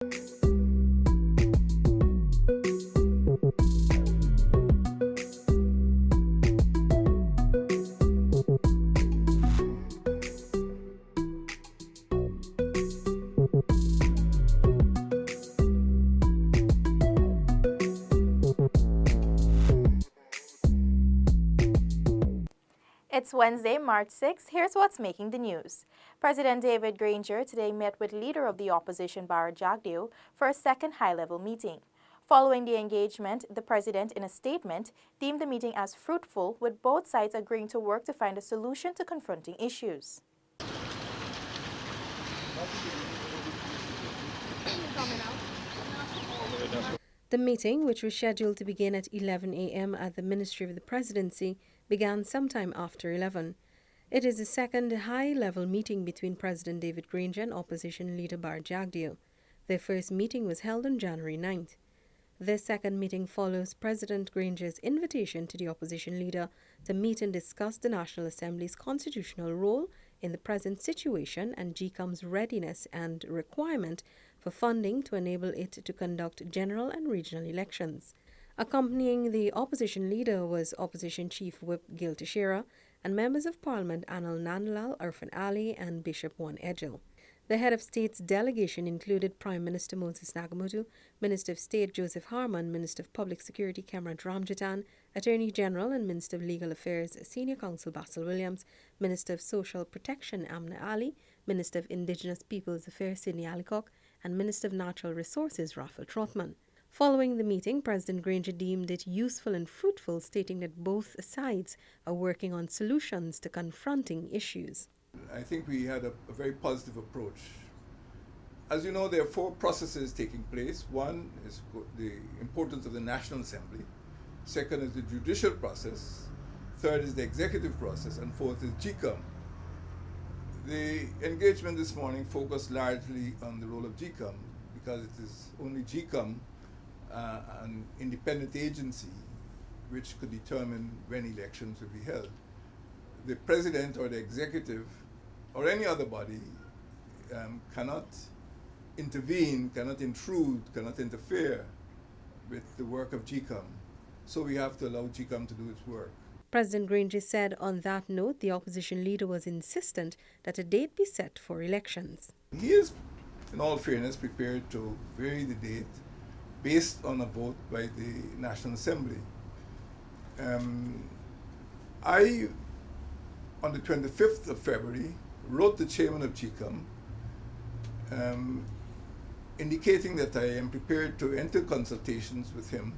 It's Wednesday, March 6. Here's what's making the news. President David Granger today met with leader of the opposition Bara Jagdeo for a second high-level meeting. Following the engagement, the president, in a statement, deemed the meeting as fruitful, with both sides agreeing to work to find a solution to confronting issues. The meeting, which was scheduled to begin at 11 a.m. at the Ministry of the Presidency, began sometime after 11. It is the second high-level meeting between President David Granger and opposition leader Bara Jagdeo. Their first meeting was held on January 9th. This second meeting follows President Granger's invitation to the opposition leader to meet and discuss the National Assembly's constitutional role in the present situation and GECOM's readiness and requirement for funding to enable it to conduct general and regional elections. Accompanying the opposition leader was Opposition Chief Whip Gil Teixeira and members of Parliament Anil Nandlall, Irfan Ali and Bishop Juan Edgell. The head of state's delegation included Prime Minister Moses Nagamutu, Minister of State Joseph Harman, Minister of Public Security Kemraj Ramjatan, Attorney General and Minister of Legal Affairs Senior Counsel Basil Williams, Minister of Social Protection Amna Ali, Minister of Indigenous Peoples Affairs Sidney Alicock, and Minister of Natural Resources Raphael Trotman. Following the meeting, President Granger deemed it useful and fruitful, stating that both sides are working on solutions to confronting issues. I think we had a very positive approach. As you know, there are four processes taking place. One is the importance of the National Assembly. Second is the judicial process. Third is the executive process. And fourth is GECOM. The engagement this morning focused largely on the role of GECOM because it is only GECOM, an independent agency, which could determine when elections will be held. The president or the executive or any other body cannot intervene, cannot intrude, cannot interfere with the work of GECOM. So we have to allow GECOM to do its work. President Granger said on that note the opposition leader was insistent that a date be set for elections. He is, in all fairness, prepared to vary the date based on a vote by the National Assembly. I, on the 25th of February, wrote the chairman of GECOM indicating that I am prepared to enter consultations with him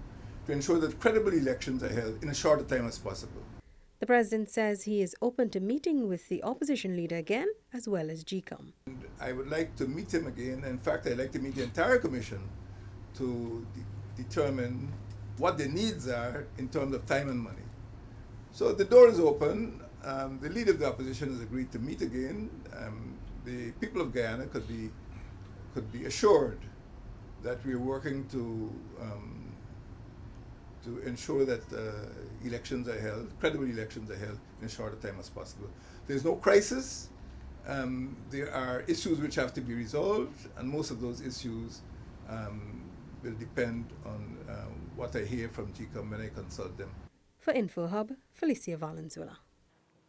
to ensure that credible elections are held in as short a time as possible. The president says he is open to meeting with the opposition leader again, as well as GECOM. And I would like to meet him again. In fact, I'd like to meet the entire commission to determine what their needs are in terms of time and money. So the door is open. The leader of the opposition has agreed to meet again. The people of Guyana could be assured that we are working to ensure that elections are held, credible elections are held in as short a time as possible. There's no crisis. There are issues which have to be resolved, and most of those issues will depend on what I hear from GECOM when I consult them. For InfoHub, Felicia Valenzuela.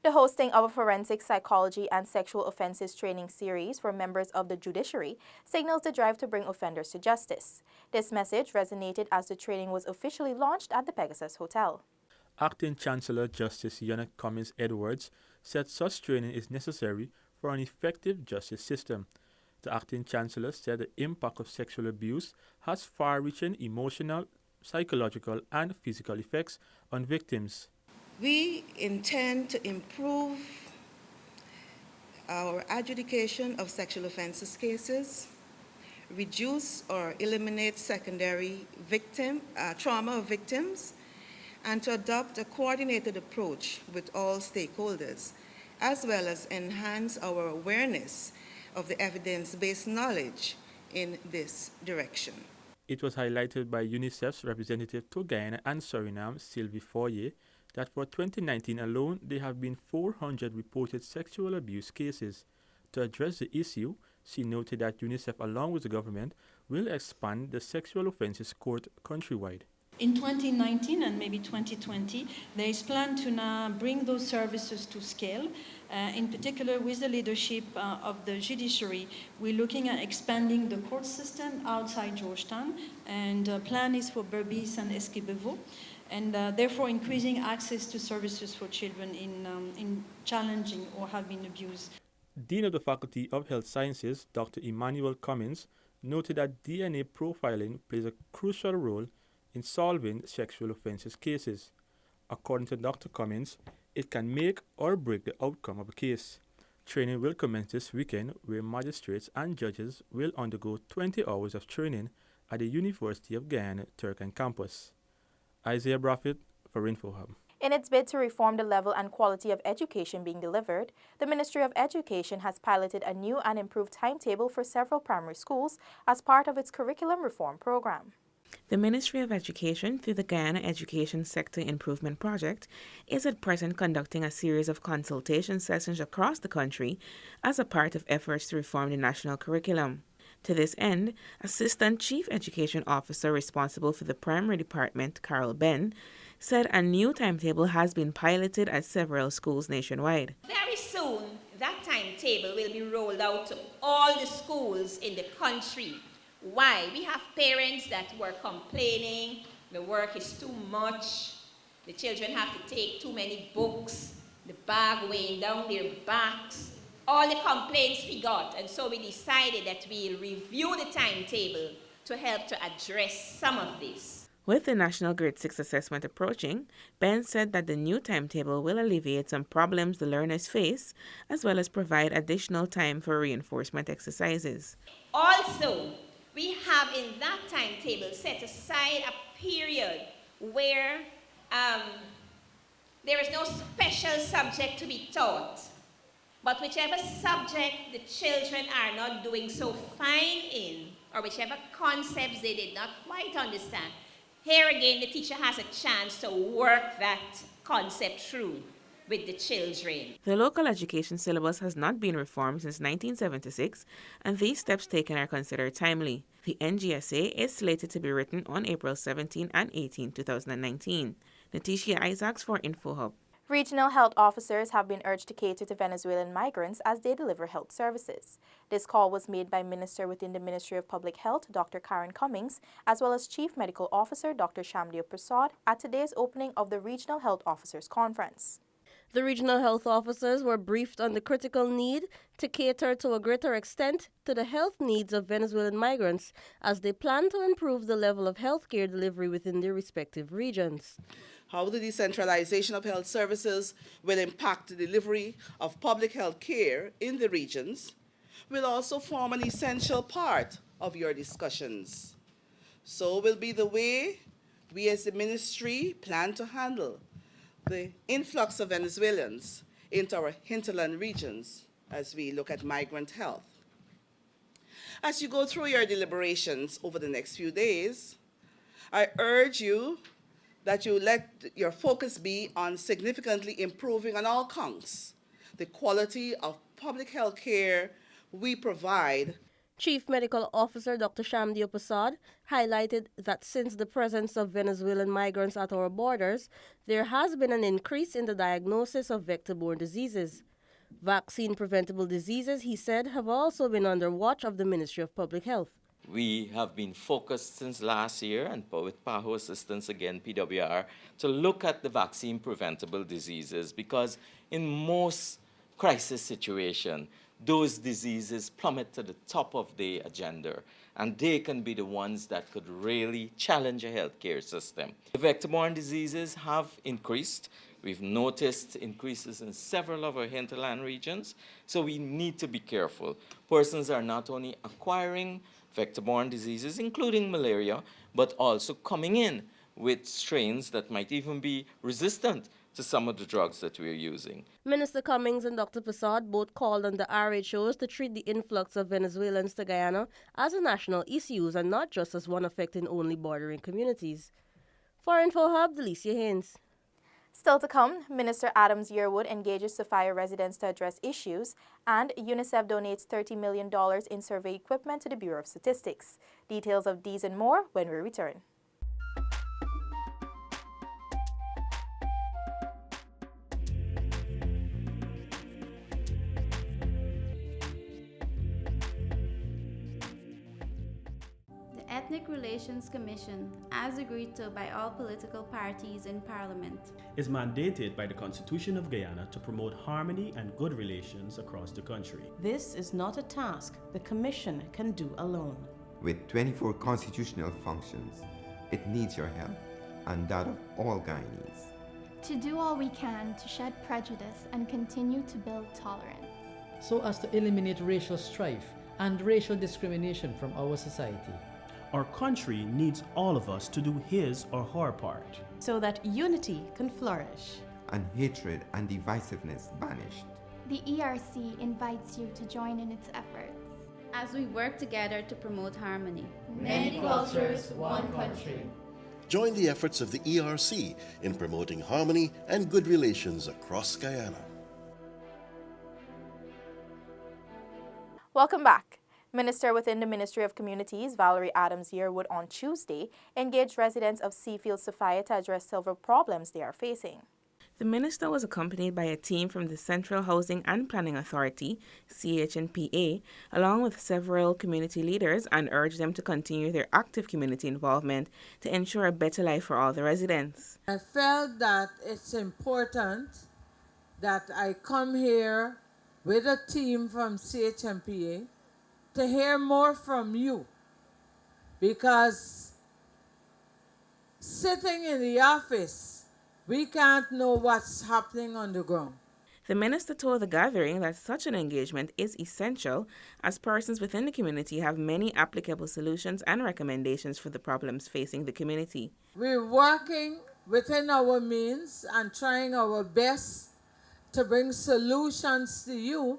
The hosting of a forensic psychology and sexual offenses training series for members of the judiciary signals the drive to bring offenders to justice. This message resonated as the training was officially launched at the Pegasus Hotel. Acting Chancellor Justice Yonette Cummins Edwards said such training is necessary for an effective justice system. The acting chancellor said the impact of sexual abuse has far-reaching emotional, psychological, and physical effects on victims. We intend to improve our adjudication of sexual offenses cases, reduce or eliminate secondary trauma of victims, and to adopt a coordinated approach with all stakeholders, as well as enhance our awareness of the evidence-based knowledge in this direction. It was highlighted by UNICEF's representative to Guyana and Suriname, Sylvie Fourier, that for 2019 alone, there have been 400 reported sexual abuse cases. To address the issue, she noted that UNICEF, along with the government, will expand the sexual offences court countrywide. In 2019 and maybe 2020, there is plan to now bring those services to scale. In particular, with the leadership of the judiciary, we're looking at expanding the court system outside Georgetown, and plan is for Berbice and Esquibevo, and therefore increasing access to services for children in challenging or have been abused. Dean of the Faculty of Health Sciences, Dr. Emmanuel Cummins, noted that DNA profiling plays a crucial role in solving sexual offences cases. According to Dr. Cummins, it can make or break the outcome of a case. Training will commence this weekend, where magistrates and judges will undergo 20 hours of training at the University of Guyana Turkana campus. Isaiah Braffett for InfoHub. In its bid to reform the level and quality of education being delivered, the Ministry of Education has piloted a new and improved timetable for several primary schools as part of its curriculum reform program. The Ministry of Education, through the Guyana Education Sector Improvement Project, is at present conducting a series of consultation sessions across the country as a part of efforts to reform the national curriculum. To this end, Assistant Chief Education Officer responsible for the Primary Department, Carol Ben, said a new timetable has been piloted at several schools nationwide. Very soon, that timetable will be rolled out to all the schools in the country. Why? We have parents that were complaining, the work is too much, the children have to take too many books, the bag weighing down their backs, all the complaints we got, and so we decided that we'll review the timetable to help to address some of this. With the National Grade 6 assessment approaching, Ben said that the new timetable will alleviate some problems the learners face, as well as provide additional time for reinforcement exercises. Also, we have in that timetable set aside a period where there is no special subject to be taught. But whichever subject the children are not doing so fine in, or whichever concepts they did not quite understand, here again the teacher has a chance to work that concept through with the children. The local education syllabus has not been reformed since 1976, and these steps taken are considered timely. The NGSA is slated to be written on April 17 and 18, 2019. Natisha Isaacs for InfoHub. Regional health officers have been urged to cater to Venezuelan migrants as they deliver health services. This call was made by Minister within the Ministry of Public Health, Dr. Karen Cummings, as well as Chief Medical Officer, Dr. Shamdeo Prasad, at today's opening of the Regional Health Officers Conference. The regional health officers were briefed on the critical need to cater to a greater extent to the health needs of Venezuelan migrants as they plan to improve the level of healthcare delivery within their respective regions. How the decentralization of health services will impact the delivery of public health care in the regions will also form an essential part of your discussions. So will be the way we as the ministry plan to handle the influx of Venezuelans into our hinterland regions as we look at migrant health. As you go through your deliberations over the next few days, I urge you that you let your focus be on significantly improving on all counts the quality of public health care we provide. Chief Medical Officer Dr. Shamdeo Prasad highlighted that since the presence of Venezuelan migrants at our borders, there has been an increase in the diagnosis of vector-borne diseases. Vaccine-preventable diseases, he said, have also been under watch of the Ministry of Public Health. We have been focused since last year, and with PAHO assistance again, PWR, to look at the vaccine-preventable diseases, because in most crisis situations, those diseases plummet to the top of the agenda, and they can be the ones that could really challenge a healthcare system. The vector-borne diseases have increased. We've noticed increases in several of our hinterland regions, so we need to be careful. Persons are not only acquiring vector-borne diseases, including malaria, but also coming in with strains that might even be resistant to some of the drugs that we're using. Minister Cummings and Dr. Prasad both called on the RHOs to treat the influx of Venezuelans to Guyana as a national issue and not just as one affecting only bordering communities. For InfoHub, Delicia Haynes. Still to come, Minister Adams Yearwood engages Sophia residents to address issues, and UNICEF donates $30 million in survey equipment to the Bureau of Statistics. Details of these and more when we return. The Ethnic Relations Commission, as agreed to by all political parties in Parliament, is mandated by the Constitution of Guyana to promote harmony and good relations across the country. This is not a task the Commission can do alone. With 24 constitutional functions, it needs your help and that of all Guyanese. To do all we can to shed prejudice and continue to build tolerance, so as to eliminate racial strife and racial discrimination from our society. Our country needs all of us to do his or her part, so that unity can flourish and hatred and divisiveness banished. The ERC invites you to join in its efforts as we work together to promote harmony. Many cultures, one country. Join the efforts of the ERC in promoting harmony and good relations across Guyana. Welcome back. Minister within the Ministry of Communities, Valerie Adams Yearwood, on Tuesday engaged residents of Seafield Sophia to address several problems they are facing. The minister was accompanied by a team from the Central Housing and Planning Authority, CHNPA, along with several community leaders, and urged them to continue their active community involvement to ensure a better life for all the residents. I felt that it's important that I come here with a team from CHNPA to hear more from you, because sitting in the office, we can't know what's happening on the ground. The minister told the gathering that such an engagement is essential, as persons within the community have many applicable solutions and recommendations for the problems facing the community. We're working within our means and trying our best to bring solutions to you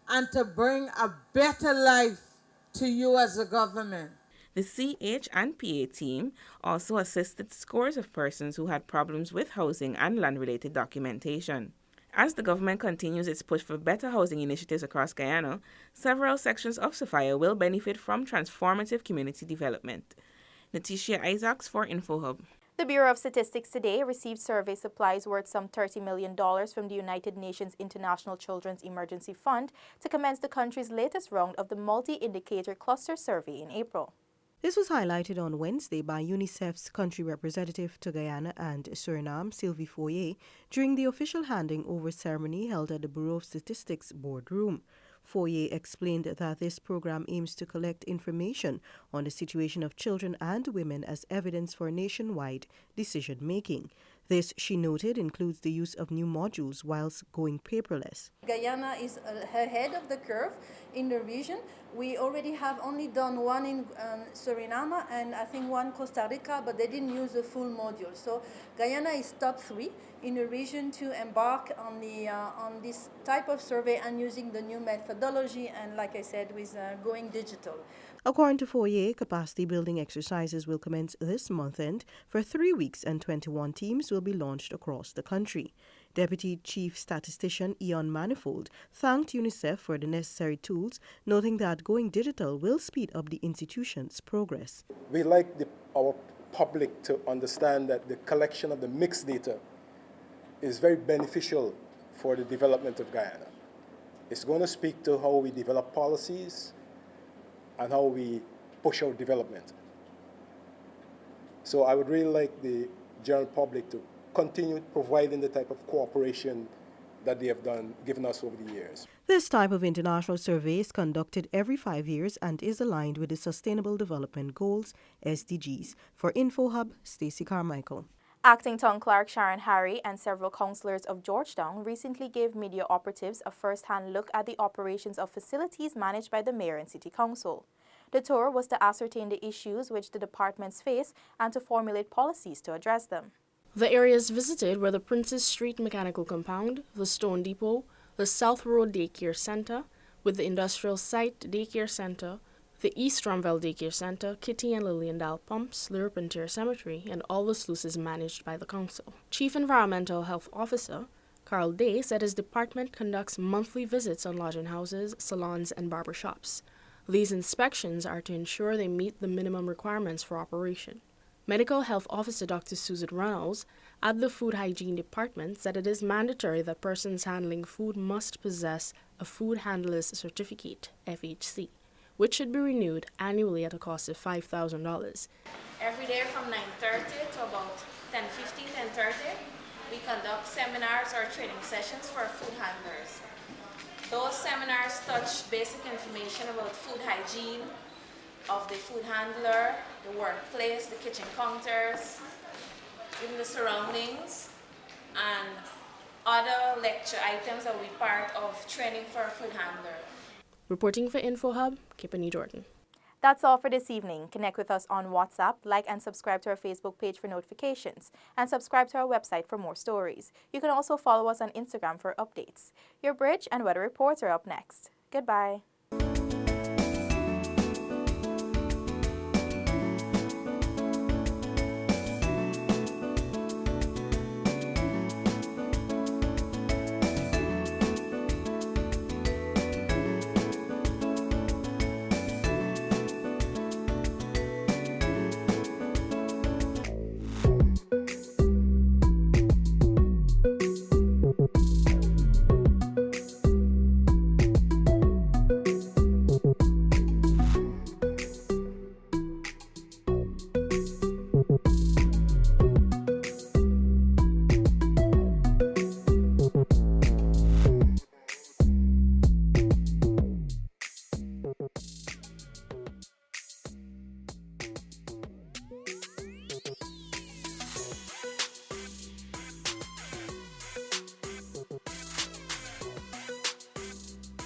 and to bring a better life to you as a government. The CHNPA team also assisted scores of persons who had problems with housing and land-related documentation. As the government continues its push for better housing initiatives across Guyana, several sections of Sophia will benefit from transformative community development. Natisha Isaacs for InfoHub. The Bureau of Statistics today received survey supplies worth some $30 million from the United Nations International Children's Emergency Fund to commence the country's latest round of the Multi-Indicator Cluster Survey in April. This was highlighted on Wednesday by UNICEF's country representative to Guyana and Suriname, Sylvie Foyer, during the official handing over ceremony held at the Bureau of Statistics boardroom. Foyer explained that this program aims to collect information on the situation of children and women as evidence for nationwide decision-making. This, she noted, includes the use of new modules whilst going paperless. Guyana is ahead of the curve in the region. We already have only done one in Suriname and I think one Costa Rica, but they didn't use the full module. So Guyana is top 3 in the region to embark on this type of survey and using the new methodology and, like I said, with going digital. According to Foyer, capacity building exercises will commence this month end for 3 weeks and 21 teams will be launched across the country. Deputy Chief Statistician Ian Manifold thanked UNICEF for the necessary tools, noting that going digital will speed up the institution's progress. We like our public to understand that the collection of the mixed data is very beneficial for the development of Guyana. It's going to speak to how we develop policies and how we push our development. So I would really like the general public to continue providing the type of cooperation that they have given us over the years. This type of international survey is conducted every 5 years and is aligned with the Sustainable Development Goals, SDGs. For InfoHub, Stacey Carmichael. Acting Town Clerk Sharon Harry and several councillors of Georgetown recently gave media operatives a first-hand look at the operations of facilities managed by the Mayor and City Council. The tour was to ascertain the issues which the departments face and to formulate policies to address them. The areas visited were the Princess Street Mechanical Compound, the Stone Depot, the South Road Daycare Center, with the Industrial Site Daycare Center, The East Romville Daycare Center, Kitty and Lillian Pumps, Lurpentier Cemetery, and all the sluices managed by the council. Chief Environmental Health Officer Carl Day said his department conducts monthly visits on lodging houses, salons, and barbershops. These inspections are to ensure they meet the minimum requirements for operation. Medical Health Officer Dr. Susan Reynolds at the Food Hygiene Department said it is mandatory that persons handling food must possess a Food Handler's Certificate, FHC, which should be renewed annually at a cost of $5,000. Every day from 9:30 to about 10:15, 10:30, we conduct seminars or training sessions for food handlers. Those seminars touch basic information about food hygiene of the food handler, the workplace, the kitchen counters, even the surroundings, and other lecture items that will be part of training for a food handler. Reporting for InfoHub, Kippany Jordan. That's all for this evening. Connect with us on WhatsApp, like and subscribe to our Facebook page for notifications, and subscribe to our website for more stories. You can also follow us on Instagram for updates. Your bridge and weather reports are up next. Goodbye.